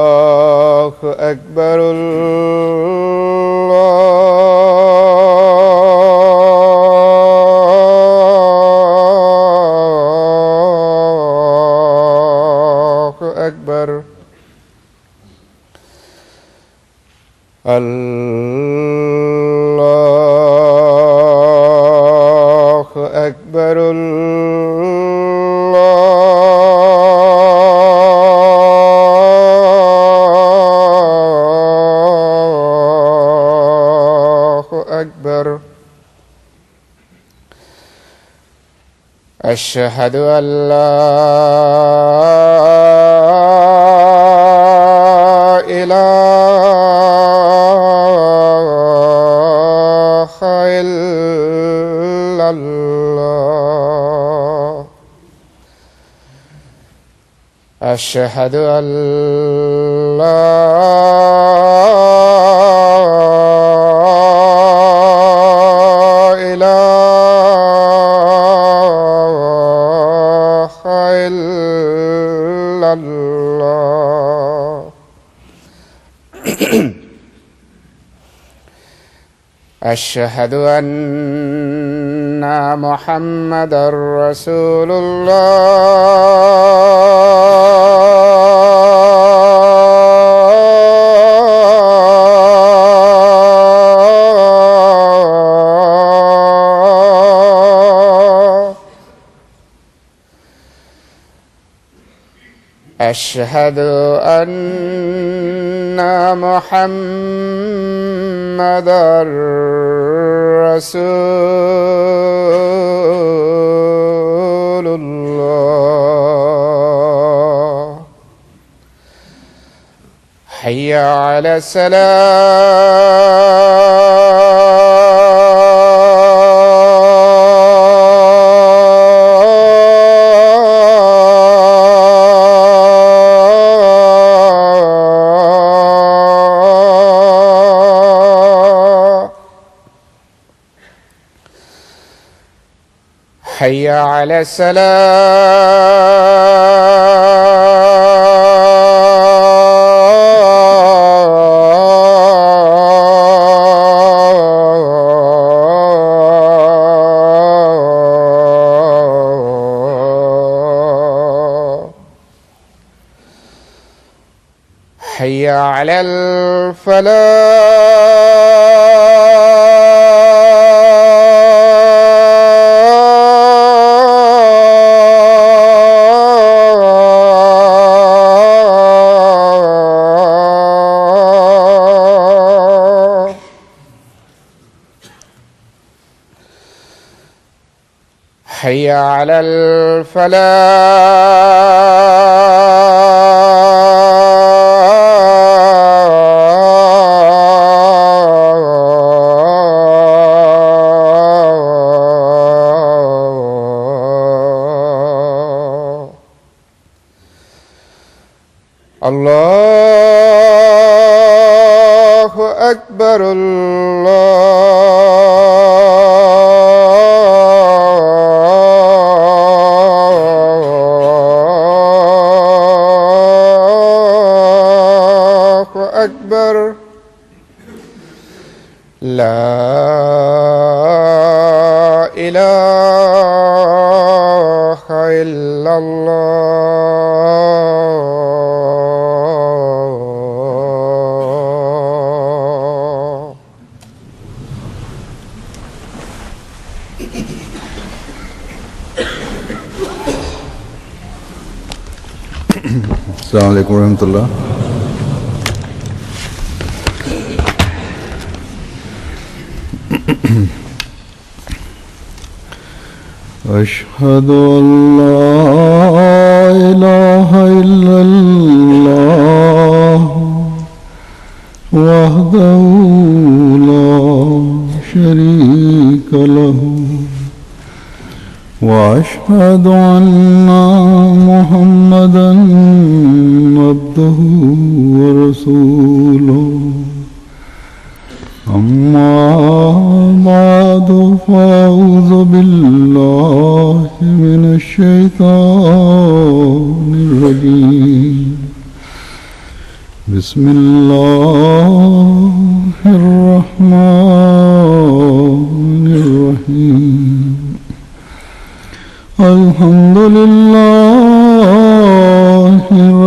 الله أكبر الله أكبر الله أكبر أشهد أن لا إله إلا الله أشهد أن لا أشهد أن محمدًا رسول الله أشهد أن محمدًا رسول الله حي على حي على حي على حي على الله أكبر الله أكبر لا إله إلا الله. السلام عليكم ورحمة الله. أشهد أن لا إله إلا الله وحده لا شريك له وأشهد أن محمدا عبده ورسوله أما بعد فأعوذ بالله من الشيطان الرجيم بسم الله الرحمن الرحيم الحمد لله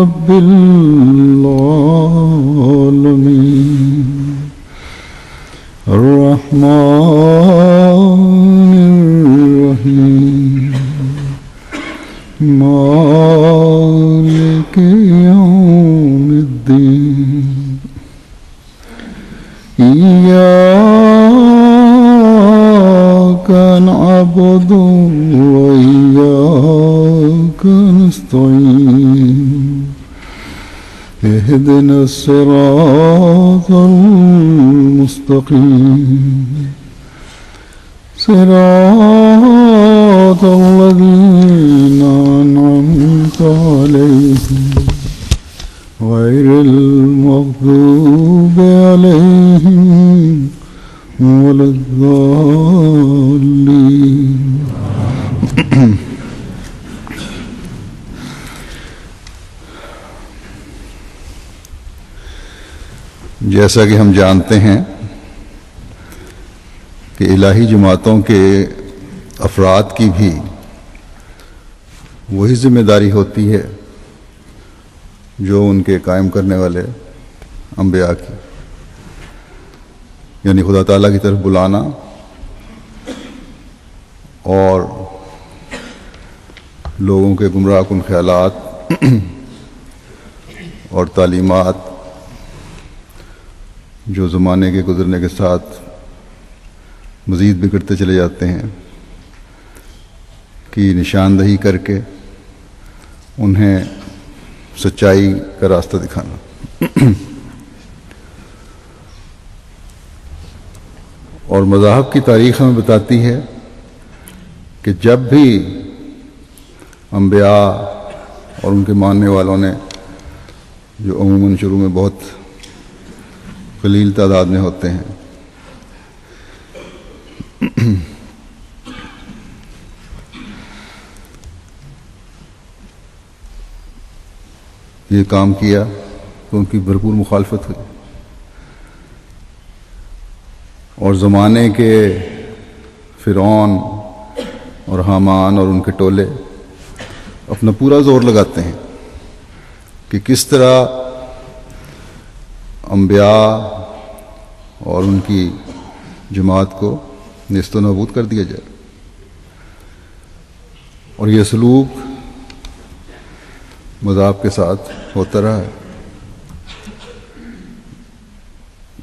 رب العالمين الرحمن الرحيم مالك يوم الدين إياك نعبد وإياك نستعين اهدنا الصراط المستقيم صراط الذين أنعمت عليهم غير المغضوب عليهم ولا الضالين جیسا کہ ہم جانتے ہیں کہ الہی جماعتوں کے افراد کی بھی وہی ذمہ داری ہوتی ہے جو ان کے قائم کرنے والے انبیاء کی، یعنی خدا تعالیٰ کی طرف بلانا اور لوگوں کے گمراہ کن خیالات اور تعلیمات جو زمانے کے گزرنے کے ساتھ مزید بگڑتے چلے جاتے ہیں کی نشاندہی کر کے انہیں سچائی کا راستہ دکھانا۔ اور مذاہب کی تاریخ ہمیں بتاتی ہے کہ جب بھی انبیاء اور ان کے ماننے والوں نے، جو عموماً شروع میں بہت قلیل تعداد میں ہوتے ہیں، یہ کام کیا تو ان کی بھرپور مخالفت ہوئی، اور زمانے کے فرعون اور حامان اور ان کے ٹولے اپنا پورا زور لگاتے ہیں کہ کس طرح انبیاء اور ان کی جماعت کو نیست و نابود کر دیا جائے۔ اور یہ سلوک مذہب کے ساتھ ہوتا رہا ہے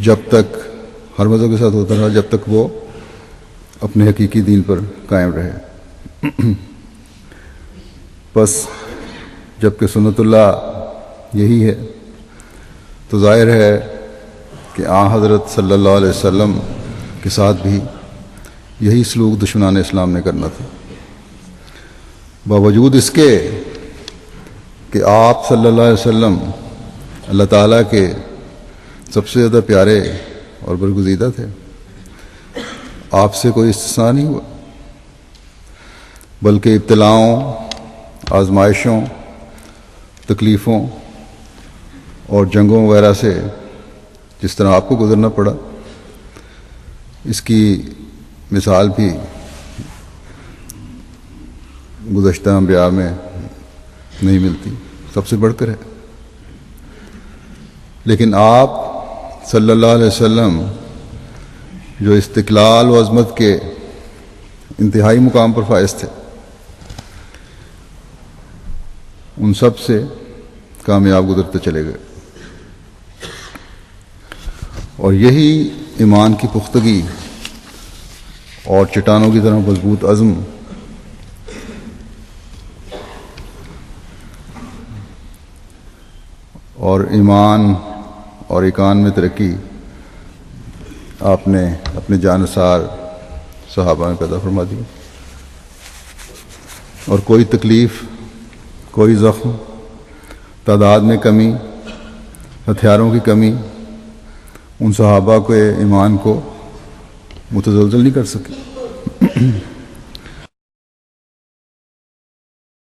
جب تک، ہر مذہب کے ساتھ ہوتا رہا جب تک وہ اپنے حقیقی دین پر قائم رہے۔ بس جب کہ سنت اللہ یہی ہے تو ظاہر ہے کہ حضرت صلی اللہ علیہ وسلم کے ساتھ بھی یہی سلوک دشمنان اسلام نے کرنا تھا، باوجود اس کے کہ آپ صلی اللہ علیہ وسلم اللہ تعالیٰ کے سب سے زیادہ پیارے اور برگزیدہ تھے۔ آپ سے کوئی استثناء نہیں ہوا، بلکہ ابتلاؤں، آزمائشوں، تکلیفوں اور جنگوں وغیرہ سے جس طرح آپ کو گزرنا پڑا، اس کی مثال بھی گزشتہ انبیاء میں نہیں ملتی، سب سے بڑھ کر ہے۔ لیکن آپ صلی اللہ علیہ وسلم جو استقلال و عظمت کے انتہائی مقام پر فائز تھے، ان سب سے کامیاب گزرتے چلے گئے، اور یہی ایمان کی پختگی اور چٹانوں کی طرح مضبوط عزم اور ایمان اور ایقان میں ترقی آپ نے اپنے جانثار صحابہ میں پیدا فرما دی۔ اور کوئی تکلیف، کوئی زخم، تعداد میں کمی، ہتھیاروں کی کمی ان صحابہ کے ایمان کو متزلزل نہیں کر سکی۔